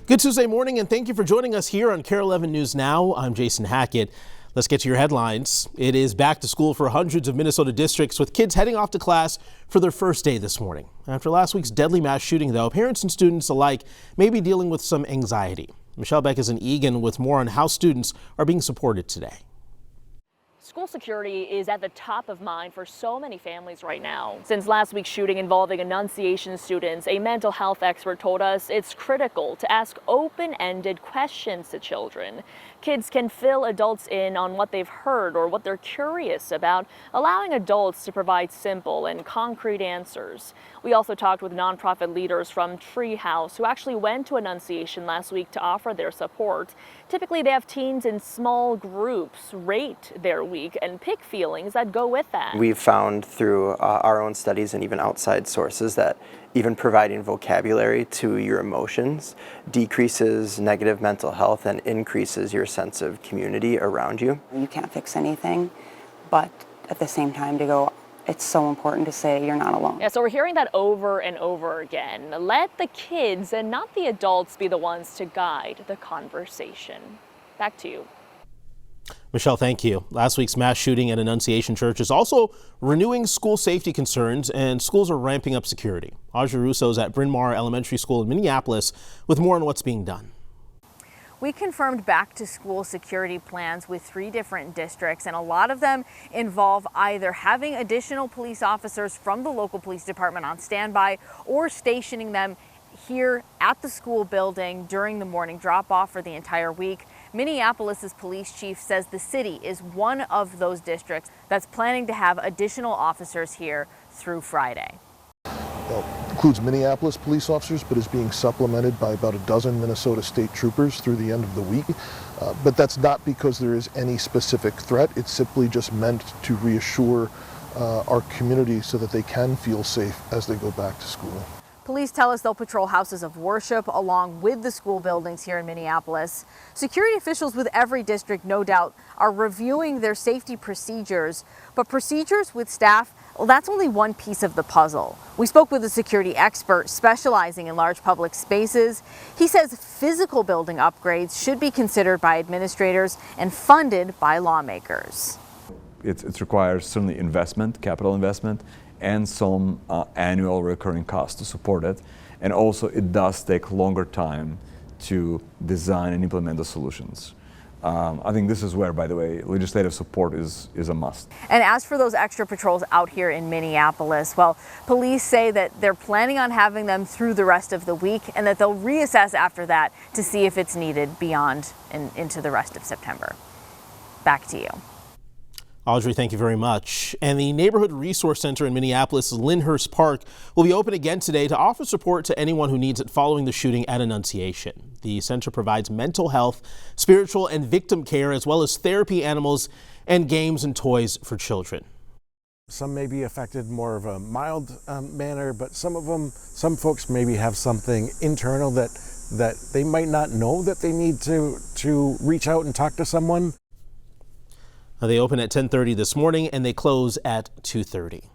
Good Tuesday morning, and thank you for joining us here on KARE 11 News Now. I'm Jason Hackett. Let's get to your headlines. It is back to school for hundreds of Minnesota districts, with kids heading off to class for their first day this morning. After last week's deadly mass shooting, though, parents and students alike may be dealing with some anxiety. Michelle Beck is in Eagan with more on how students are being supported today. School security is at the top of mind for so many families right now. Since last week's shooting involving Annunciation students, a mental health expert told us it's critical to ask open-ended questions to children. Kids can fill adults in on what they've heard or what they're curious about, allowing adults to provide simple and concrete answers. We also talked with nonprofit leaders from Treehouse who actually went to Annunciation last week to offer their support. Typically, they have teens in small groups rate their week and pick feelings that go with that. We've found through our own studies and even outside sources that even providing vocabulary to your emotions decreases negative mental health and increases your sense of community around you. You can't fix anything, but at the same time to go, it's so important to say you're not alone. Yeah, so we're hearing that over and over again. Let the kids and not the adults be the ones to guide the conversation. Back to you. Michelle, thank you. Last week's mass shooting at Annunciation Church is also renewing school safety concerns, and schools are ramping up security. Audrey Russo is at Bryn Mawr Elementary School in Minneapolis with more on what's being done. We confirmed back to school security plans with 3 different districts, and a lot of them involve either having additional police officers from the local police department on standby or stationing them here at the school building during the morning drop-off for the entire week. Minneapolis's police chief says the city is one of those districts that's planning to have additional officers here through Friday. Includes Minneapolis police officers, but is being supplemented by about a dozen Minnesota State Troopers through the end of the week. But that's not because there is any specific threat. It's simply just meant to reassure our community so that they can feel safe as they go back to school. Police tell us they'll patrol houses of worship along with the school buildings here in Minneapolis. Security officials with every district, no doubt, are reviewing their safety procedures, but procedures with staff, well, that's only one piece of the puzzle. We spoke with a security expert specializing in large public spaces. He says physical building upgrades should be considered by administrators and funded by lawmakers. It requires certainly investment, capital investment, and some annual recurring costs to support it. And also it does take longer time to design and implement the solutions. I think this is where, by the way, legislative support is a must. And as for those extra patrols out here in Minneapolis, well, police say that they're planning on having them through the rest of the week and that they'll reassess after that to see if it's needed beyond and into the rest of September. Back to you. Audrey, thank you very much. And the Neighborhood Resource Center in Minneapolis, Lyndhurst Park, will be open again today to offer support to anyone who needs it following the shooting at Annunciation. The center provides mental health, spiritual and victim care, as well as therapy animals and games and toys for children. Some may be affected more of a mild manner, but some folks maybe have something internal that they might not know that they need to reach out and talk to someone. They open at 10:30 this morning and they close at 2:30.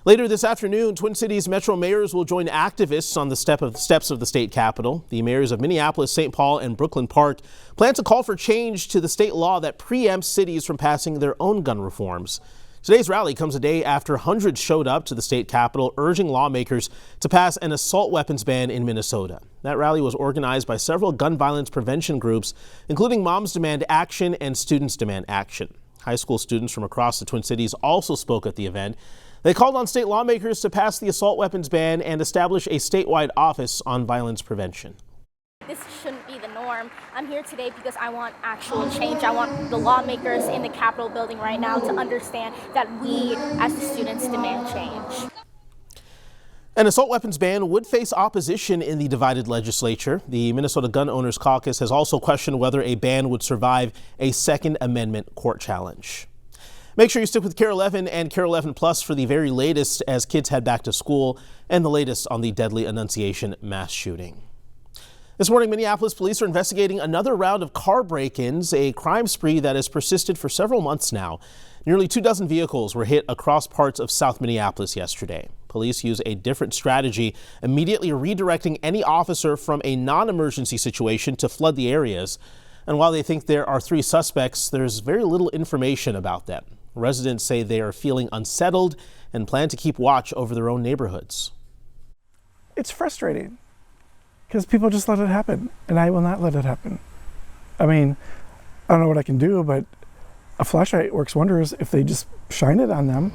Later this afternoon, Twin Cities Metro mayors will join activists on the steps of the state capitol. The mayors of Minneapolis, St. Paul, and Brooklyn Park plan to call for change to the state law that preempts cities from passing their own gun reforms. Today's rally comes a day after hundreds showed up to the state capitol urging lawmakers to pass an assault weapons ban in Minnesota. That rally was organized by several gun violence prevention groups, including Moms Demand Action and Students Demand Action. High school students from across the Twin Cities also spoke at the event. They called on state lawmakers to pass the assault weapons ban and establish a statewide office on violence prevention. This shouldn't be the norm. I'm here today because I want actual change. I want the lawmakers in the Capitol building right now to understand that we, as the students, demand change. An assault weapons ban would face opposition in the divided legislature. The Minnesota Gun Owners Caucus has also questioned whether a ban would survive a Second Amendment court challenge. Make sure you stick with KARE 11 and KARE 11 Plus for the very latest as kids head back to school and the latest on the deadly Annunciation mass shooting. This morning, Minneapolis police are investigating another round of car break-ins, a crime spree that has persisted for several months now. Nearly 24 vehicles were hit across parts of South Minneapolis yesterday. Police use a different strategy, immediately redirecting any officer from a non-emergency situation to flood the areas. And while they think there are 3 suspects, there's very little information about them. Residents say they are feeling unsettled and plan to keep watch over their own neighborhoods. It's frustrating because people just let it happen, and I will not let it happen. I mean, I don't know what I can do, but a flashlight works wonders if they just shine it on them.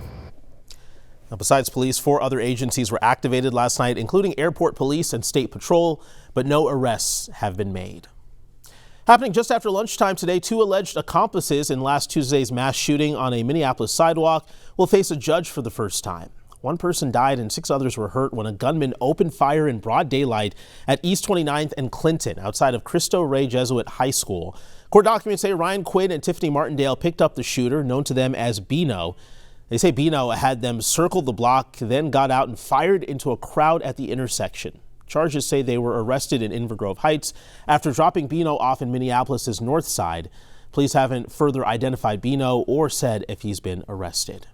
Now, besides police, 4 other agencies were activated last night, including airport police and state patrol, but no arrests have been made. Happening just after lunchtime today, 2 alleged accomplices in last Tuesday's mass shooting on a Minneapolis sidewalk will face a judge for the first time. 1 person died and 6 others were hurt when a gunman opened fire in broad daylight at East 29th and Clinton outside of Cristo Rey Jesuit High School. Court documents say Ryan Quinn and Tiffany Martindale picked up the shooter, known to them as Bino. They say Bino had them circle the block, then got out and fired into a crowd at the intersection. Charges say they were arrested in Inver Grove Heights after dropping Bino off in Minneapolis' north side. Police haven't further identified Bino or said if he's been arrested.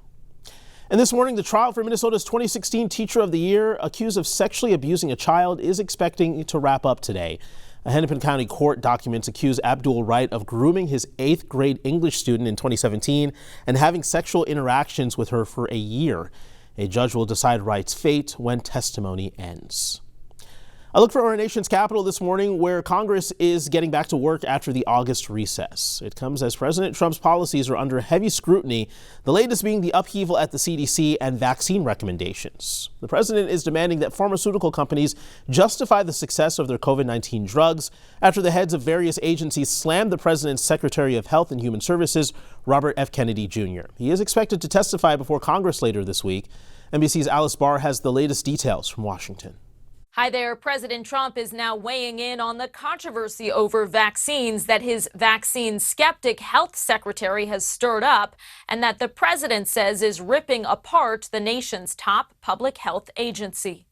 And this morning, the trial for Minnesota's 2016 Teacher of the Year, accused of sexually abusing a child, is expecting to wrap up today. A Hennepin County court documents accuse Abdul Wright of grooming his 8th grade English student in 2017 and having sexual interactions with her for a year. A judge will decide Wright's fate when testimony ends. A look for our nation's capital this morning, where Congress is getting back to work after the August recess. It comes as President Trump's policies are under heavy scrutiny, the latest being the upheaval at the CDC and vaccine recommendations. The president is demanding that pharmaceutical companies justify the success of their COVID-19 drugs after the heads of various agencies slammed the president's Secretary of Health and Human Services, Robert F. Kennedy Jr. He is expected to testify before Congress later this week. NBC's Alice Barr has the latest details from Washington. Hi there. President Trump is now weighing in on the controversy over vaccines that his vaccine skeptic health secretary has stirred up and that the president says is ripping apart the nation's top public health agency.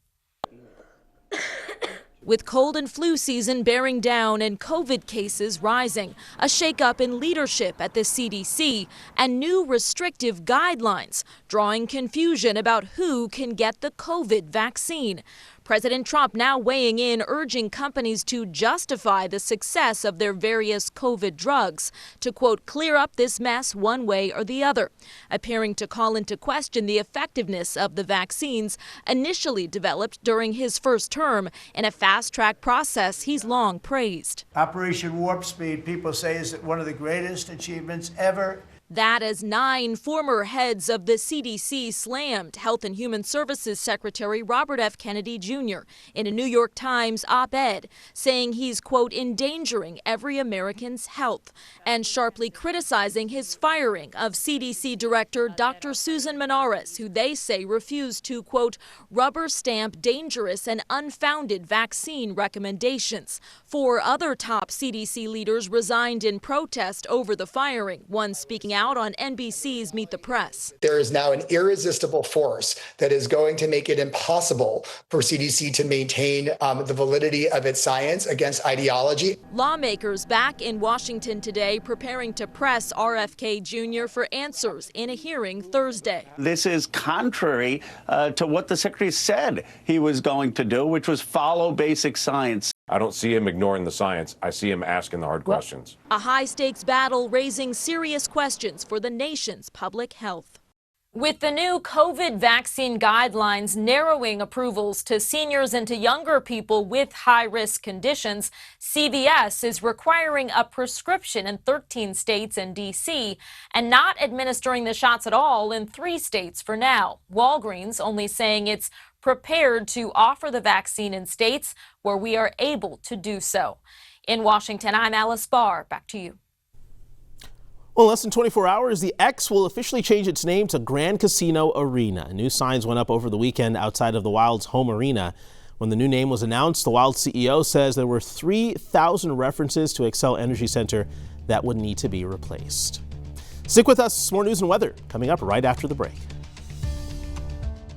With cold and flu season bearing down and COVID cases rising, a shakeup in leadership at the CDC, and new restrictive guidelines, drawing confusion about who can get the COVID vaccine. President Trump now weighing in, urging companies to justify the success of their various COVID drugs, to, quote, clear up this mess one way or the other, appearing to call into question the effectiveness of the vaccines initially developed during his first term in a fast-track process he's long praised. Operation Warp Speed, people say, is one of the greatest achievements ever. That as 9 former heads of the CDC slammed Health and Human Services Secretary Robert F. Kennedy Jr. in a New York Times op-ed, saying he's, quote, endangering every American's health, and sharply criticizing his firing of CDC Director Dr. Susan Menares, who they say refused to, quote, rubber stamp dangerous and unfounded vaccine recommendations. 4 other top CDC leaders resigned in protest over the firing, one speaking out on NBC's Meet the Press. There is now an irresistible force that is going to make it impossible for CDC to maintain the validity of its science against ideology. Lawmakers back in Washington today preparing to press RFK Jr. for answers in a hearing Thursday. This is contrary to what the Secretary said he was going to do, which was follow basic science. I don't see him ignoring the science. I see him asking the hard questions. A high-stakes battle raising serious questions for the nation's public health. With the new COVID vaccine guidelines narrowing approvals to seniors and to younger people with high-risk conditions, CVS is requiring a prescription in 13 states and D.C. and not administering the shots at all in 3 states for now. Walgreens only saying it's prepared to offer the vaccine in states where we are able to do so. In Washington, I'm Alice Barr. Back to you. Well, in less than 24 hours, the X will officially change its name to Grand Casino Arena. New signs went up over the weekend outside of the Wild's home arena. When the new name was announced, the Wild CEO says there were 3,000 references to Xcel Energy Center that would need to be replaced. Stick with us. More news and weather coming up right after the break.